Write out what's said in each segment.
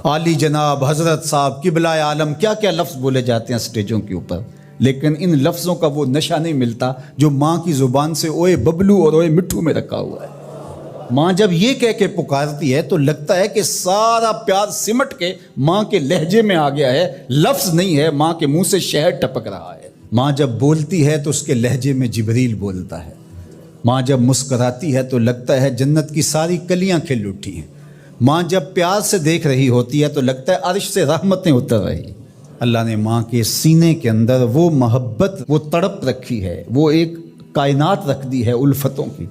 عالی جناب حضرت صاحب قبلہ عالم کیا کیا لفظ بولے جاتے ہیں سٹیجوں کے اوپر، لیکن ان لفظوں کا وہ نشہ نہیں ملتا جو ماں کی زبان سے اوئے ببلو اور اوئے مٹھو میں رکھا ہوا ہے۔ ماں جب یہ کہہ کے پکارتی ہے تو لگتا ہے کہ سارا پیار سمٹ کے ماں کے لہجے میں آ گیا ہے، لفظ نہیں ہے، ماں کے منہ سے شہد ٹپک رہا ہے۔ ماں جب بولتی ہے تو اس کے لہجے میں جبریل بولتا ہے۔ ماں جب مسکراتی ہے تو لگتا ہے جنت کی ساری کلیاں کھل اٹھی ہیں۔ ماں جب پیار سے دیکھ رہی ہوتی ہے تو لگتا ہے عرش سے رحمتیں اتر رہی۔ اللہ نے ماں کے سینے کے اندر وہ محبت، وہ تڑپ رکھی ہے، وہ ایک کائنات رکھ دی ہے الفتوں کی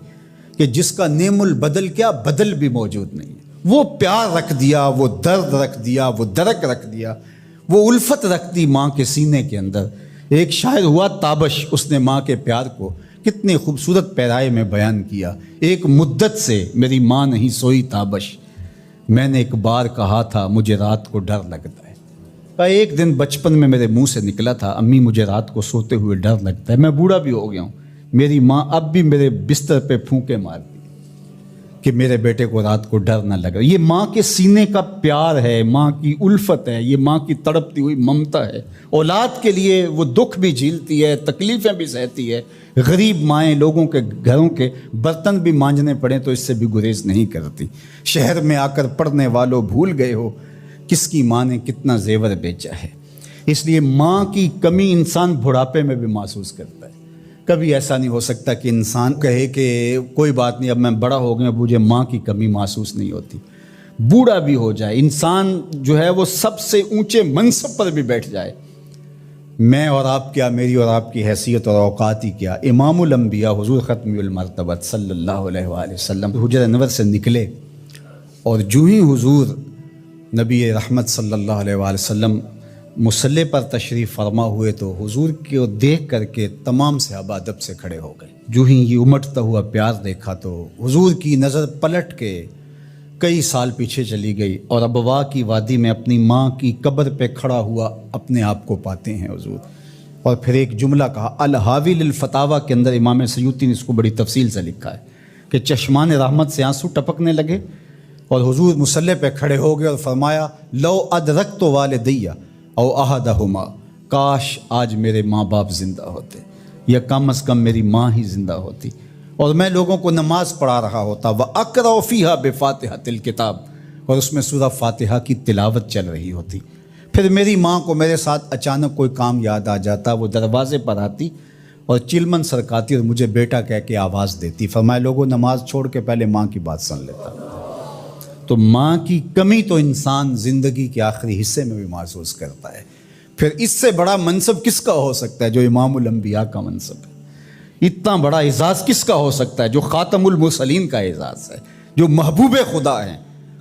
کہ جس کا نعم البدل کیا بدل بھی موجود نہیں ہے۔ وہ پیار رکھ دیا، وہ درد رکھ دیا، وہ درک رکھ دیا، وہ الفت رکھ دی ماں کے سینے کے اندر۔ ایک شاعر ہوا تابش، اس نے ماں کے پیار کو کتنے خوبصورت پیرائے میں بیان کیا۔ ایک مدت سے میری ماں نہیں سوئی تابش، میں نے ایک بار کہا تھا مجھے رات کو ڈر لگتا ہے۔ ایک دن بچپن میں میرے منہ سے نکلا تھا امی مجھے رات کو سوتے ہوئے ڈر لگتا ہے۔ میں بوڑھا بھی ہو گیا ہوں، میری ماں اب بھی میرے بستر پہ پھونکے مارتی کہ میرے بیٹے کو رات کو ڈر نہ لگا۔ یہ ماں کے سینے کا پیار ہے، ماں کی الفت ہے، یہ ماں کی تڑپتی ہوئی ممتا ہے۔ اولاد کے لیے وہ دکھ بھی جھیلتی ہے، تکلیفیں بھی سہتی ہے۔ غریب مائیں لوگوں کے گھروں کے برتن بھی مانجنے پڑیں تو اس سے بھی گریز نہیں کرتی۔ شہر میں آ کر پڑھنے والوں بھول گئے ہو کس کی ماں نے کتنا زیور بیچا ہے۔ اس لیے ماں کی کمی انسان بڑھاپے میں بھی محسوس کرتا ہے۔ کبھی ایسا نہیں ہو سکتا کہ انسان کہے کہ کوئی بات نہیں اب میں بڑا ہو گیا، مجھے ماں کی کمی محسوس نہیں ہوتی۔ بوڑھا بھی ہو جائے انسان جو ہے وہ سب سے اونچے منصب پر بھی بیٹھ جائے، میں اور آپ کیا، میری اور آپ کی حیثیت اور اوقات ہی کیا۔ امام الانبیاء حضور ختم المرتبت صلی اللہ علیہ وآلہ وسلم حجرہ انور سے نکلے اور جو ہی حضور نبی رحمت صلی اللہ علیہ وآلہ وسلم مصلی پر تشریف فرما ہوئے تو حضور کو دیکھ کر کے تمام صحابہ ادب سے کھڑے ہو گئے۔ جو ہی یہ امٹتا ہوا پیار دیکھا تو حضور کی نظر پلٹ کے کئی سال پیچھے چلی گئی اور ابوا کی وادی میں اپنی ماں کی قبر پہ کھڑا ہوا اپنے آپ کو پاتے ہیں حضور۔ اور پھر ایک جملہ کہا، الحاوی للفتاوی کے اندر امام سیوطی نے اس کو بڑی تفصیل سے لکھا ہے کہ چشمان رحمت سے آنسو ٹپکنے لگے اور حضور مصلی پہ کھڑے ہو گئے اور فرمایا لو ادرکت والدیہ او احدہما، کاش آج میرے ماں باپ زندہ ہوتے یا کم از کم میری ماں ہی زندہ ہوتی اور میں لوگوں کو نماز پڑھا رہا ہوتا، وَأَقْرَأُ فِيهَا بِفَاتِحَةِ الْكِتَابِ، اور اس میں سورہ فاتحہ کی تلاوت چل رہی ہوتی۔ پھر میری ماں کو میرے ساتھ اچانک کوئی کام یاد آ جاتا، وہ دروازے پر آتی اور چلمن سرکاتی اور مجھے بیٹا کہہ کے آواز دیتی۔ فرمایا لوگوں نماز چھوڑ کے پہلے ماں کی بات سن لیتا۔ تو ماں کی کمی تو انسان زندگی کے آخری حصے میں بھی محسوس کرتا ہے۔ پھر اس سے بڑا منصب کس کا ہو سکتا ہے جو امام الانبیاء کا منصب ہے؟ اتنا بڑا اعزاز کس کا ہو سکتا ہے جو خاتم المرسلین کا اعزاز ہے، جو محبوب خدا ہیں،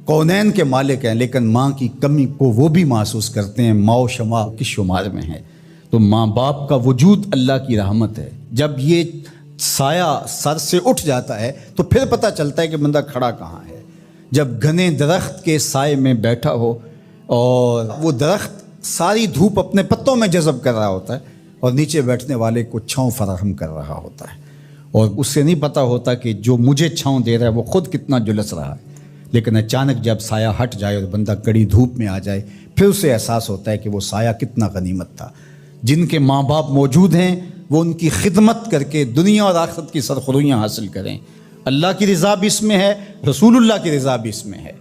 کونین کے مالک ہیں، لیکن ماں کی کمی کو وہ بھی محسوس کرتے ہیں، ماں و شمع کی شمار میں ہے۔ تو ماں باپ کا وجود اللہ کی رحمت ہے۔ جب یہ سایہ سر سے اٹھ جاتا ہے تو پھر پتہ چلتا ہے کہ بندہ کھڑا کہاں ہے۔ جب گھنے درخت کے سائے میں بیٹھا ہو اور وہ درخت ساری دھوپ اپنے پتوں میں جذب کر رہا ہوتا ہے اور نیچے بیٹھنے والے کو چھاؤں فراہم کر رہا ہوتا ہے، اور اس سے نہیں پتہ ہوتا کہ جو مجھے چھاؤں دے رہا ہے وہ خود کتنا جلس رہا ہے، لیکن اچانک جب سایہ ہٹ جائے اور بندہ کڑی دھوپ میں آ جائے پھر اسے احساس ہوتا ہے کہ وہ سایہ کتنا غنیمت تھا۔ جن کے ماں باپ موجود ہیں وہ ان کی خدمت کر کے دنیا اور آخرت کی سرخرویاں حاصل کریں۔ اللہ کی رضا بھی اس میں ہے، رسول اللہ کی رضا بھی اس میں ہے،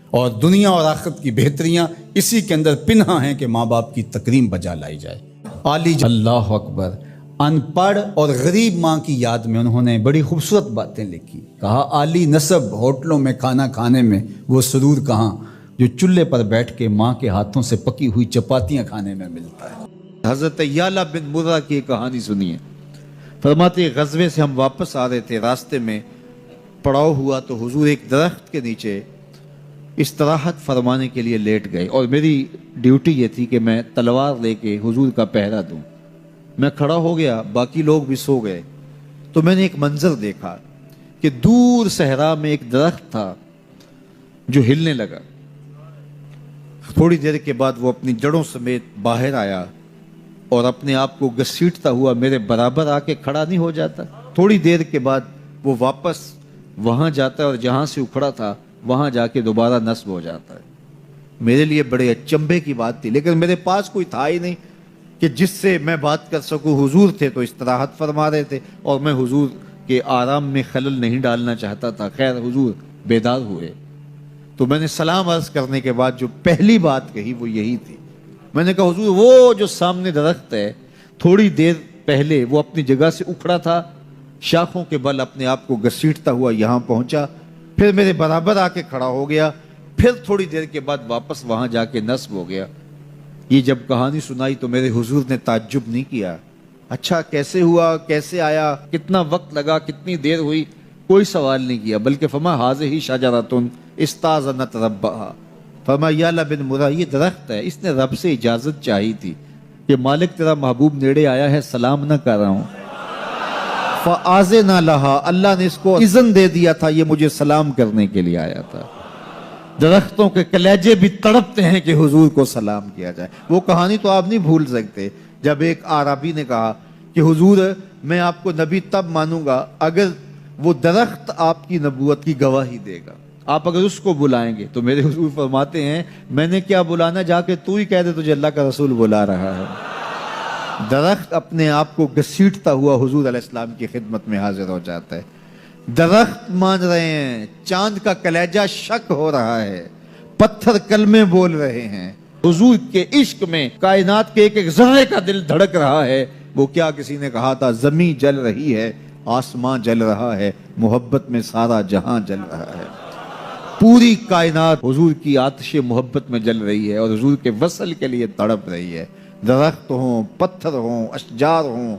اور دنیا اور آخرت کی بہتریاں اسی کے اندر پنہاں ہیں کہ ماں باپ کی تکریم بجا لائی جائے۔ عالی اللہ اکبر، ان پڑھ اور غریب ماں کی یاد میں انہوں نے بڑی خوبصورت باتیں لکھی۔ کہا عالی نسب ہوٹلوں میں کھانا کھانے میں وہ سرور کہاں جو چولہے پر بیٹھ کے ماں کے ہاتھوں سے پکی ہوئی چپاتیاں کھانے میں ملتا ہے۔ حضرت یعلہ بن مرہ کی ایک کہانی سنیے۔ فرماتے غزوے سے ہم واپس آ رہے تھے، راستے میں پڑاؤ ہوا تو حضور ایک درخت کے نیچے استراحت فرمانے کے لیے لیٹ گئے، اور میری ڈیوٹی یہ تھی کہ میں تلوار لے کے حضور کا پہرا دوں۔ میں کھڑا ہو گیا، باقی لوگ بھی سو گئے، تو میں نے ایک منظر دیکھا کہ دور صحرا میں ایک درخت تھا جو ہلنے لگا۔ تھوڑی دیر کے بعد وہ اپنی جڑوں سمیت باہر آیا اور اپنے آپ کو گھسیٹتا ہوا میرے برابر آ کے کھڑا نہیں ہو جاتا۔ تھوڑی دیر کے بعد وہ واپس وہاں جاتا ہے اور جہاں سے اکھڑا تھا وہاں جا کے دوبارہ نصب ہو جاتا ہے۔ میرے لیے بڑے اچنبے کی بات تھی، لیکن میرے پاس کوئی تھا ہی نہیں کہ جس سے میں بات کر سکوں۔ حضور تھے تو استراحت فرما رہے تھے اور میں حضور کے آرام میں خلل نہیں ڈالنا چاہتا تھا۔ خیر حضور بیدار ہوئے تو میں نے سلام عرض کرنے کے بعد جو پہلی بات کہی وہ یہی تھی، میں نے کہا حضور وہ جو سامنے درخت ہے تھوڑی دیر پہلے وہ اپنی جگہ سے اکھڑا تھا، شاخوں کے بل اپنے آپ کو گھسیٹتا ہوا یہاں پہنچا، پھر میرے برابر آ کے کھڑا ہو گیا، پھر تھوڑی دیر کے بعد واپس وہاں جا کے نصب ہو گیا۔ یہ جب کہانی سنائی تو میرے حضور نے تعجب نہیں کیا، اچھا کیسے ہوا، کیسے آیا، کتنا وقت لگا، کتنی دیر ہوئی، کوئی سوال نہیں کیا، بلکہ فرمایا ہاذہ شجرۃ استاذنت ربھا، فرمایا یعلا بن مرہ یہ درخت ہے، اس نے رب سے اجازت چاہی تھی کہ مالک تیرا محبوب نیڑے آیا ہے، سلام نہ کر رہا ہوں، فآذن لہا، اللہ نے اس کو اذن دے دیا تھا، یہ مجھے سلام کرنے کے لیے آیا تھا۔ درختوں کے کلیجے بھی تڑپتے ہیں کہ حضور کو سلام کیا جائے۔ وہ کہانی تو آپ نہیں بھول سکتے جب ایک عربی نے کہا کہ حضور میں آپ کو نبی تب مانوں گا اگر وہ درخت آپ کی نبوت کی گواہی دے گا، آپ اگر اس کو بلائیں گے۔ تو میرے حضور فرماتے ہیں میں نے کیا بلانا، جا کے تو ہی کہہ دے تجھے اللہ کا رسول بلا رہا ہے۔ درخت اپنے آپ کو گھسیٹتا ہوا حضور علیہ السلام کی خدمت میں حاضر ہو جاتا ہے۔ درخت مان رہے ہیں، چاند کا کلیجہ شک ہو رہا ہے، پتھر کلمے بول رہے ہیں، حضور کے عشق میں کائنات کے ایک ایک ذرے کا دل دھڑک رہا ہے۔ وہ کیا کسی نے کہا تھا، زمین جل رہی ہے، آسمان جل رہا ہے، محبت میں سارا جہاں جل رہا ہے۔ پوری کائنات حضور کی آتش محبت میں جل رہی ہے اور حضور کے وصل کے لیے تڑپ رہی ہے۔ درخت ہوں، پتھر ہوں، اشجار ہوں،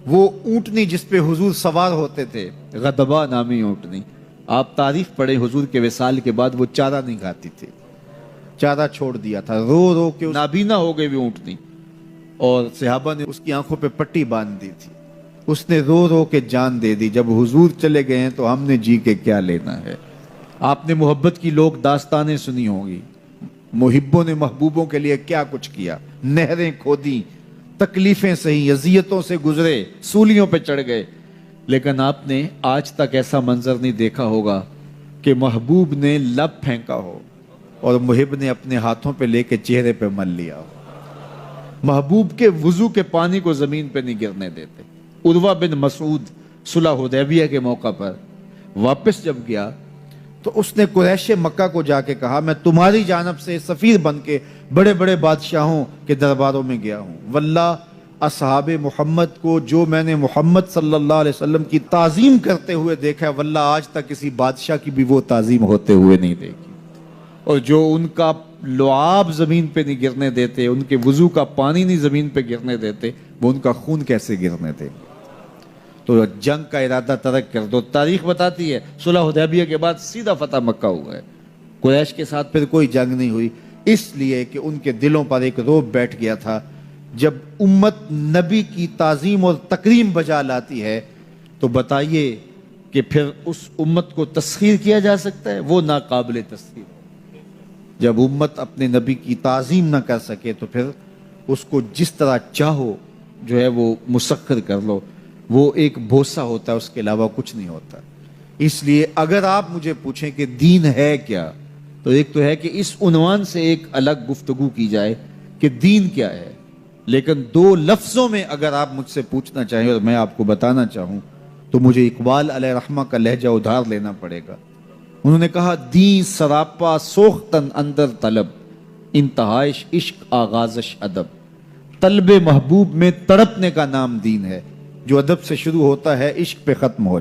وہ اونٹنی جس پہ حضور سوار ہوتے تھے، غدبہ نامی اونٹنی، آپ تاریخ پڑھیں حضور کے وصال کے بعد وہ چارہ نہیں کھاتی تھی، چارہ چھوڑ دیا تھا، رو رو کے نابینا ہو گئی وہ اونٹنی، اور صحابہ نے اس کی آنکھوں پہ پٹی باندھ دی تھی، اس نے رو رو کے جان دے دی۔ جب حضور چلے گئے ہیں تو ہم نے جی کے کیا لینا ہے۔ آپ نے محبت کی لوگ داستانیں سنی ہوں گی، محبوں نے محبوبوں کے لیے کیا کچھ کیا، نہریں کھودی، تکلیفیں سہی، اذیتوں سے گزرے، سولیوں پہ چڑھ گئے، لیکن آپ نے آج تک ایسا منظر نہیں دیکھا ہوگا کہ محبوب نے لب پھینکا ہو اور محب نے اپنے ہاتھوں پہ لے کے چہرے پہ مل لیا ہو۔ محبوب کے وضو کے پانی کو زمین پہ نہیں گرنے دیتے۔ عروہ بن مسعود صلح حدیبیہ کے موقع پر واپس جب گیا تو اس نے قریش مکہ کو جا کے کہا میں تمہاری جانب سے سفیر بن کے بڑے بڑے بادشاہوں کے درباروں میں گیا ہوں، واللہ اصحاب محمد کو جو میں نے محمد صلی اللہ علیہ وسلم کی تعظیم کرتے ہوئے دیکھا ہے، واللہ آج تک کسی بادشاہ کی بھی وہ تعظیم ہوتے ہوئے نہیں دیکھی، اور جو ان کا لعاب زمین پہ نہیں گرنے دیتے، ان کے وضو کا پانی نہیں زمین پہ گرنے دیتے، وہ ان کا خون کیسے گرنے دیں گے۔ تو جنگ کا ارادہ ترک کر دو۔ تاریخ بتاتی ہے صلح حدیبیہ کے بعد سیدھا فتح مکہ ہوا ہے، قریش کے ساتھ پھر کوئی جنگ نہیں ہوئی، اس لیے کہ ان کے دلوں پر ایک رعب بیٹھ گیا تھا۔ جب امت نبی کی تعظیم اور تکریم بجا لاتی ہے تو بتائیے کہ پھر اس امت کو تسخیر کیا جا سکتا ہے؟ وہ ناقابل تسخیر۔ جب امت اپنے نبی کی تعظیم نہ کر سکے تو پھر اس کو جس طرح چاہو جو ہے وہ مسخر کر لو، وہ ایک بوسہ ہوتا ہے، اس کے علاوہ کچھ نہیں ہوتا۔ اس لیے اگر آپ مجھے پوچھیں کہ دین ہے کیا، تو ایک تو ہے کہ اس عنوان سے ایک الگ گفتگو کی جائے کہ دین کیا ہے، لیکن دو لفظوں میں اگر آپ مجھ سے پوچھنا چاہیں اور میں آپ کو بتانا چاہوں تو مجھے اقبال علیہ رحمہ کا لہجہ ادھار لینا پڑے گا۔ انہوں نے کہا دین سراپا سوختن اندر طلب، انتہائش عشق آغازش ادب، طلب محبوب میں تڑپنے کا نام دین ہے، جو ادب سے شروع ہوتا ہے عشق پہ ختم ہو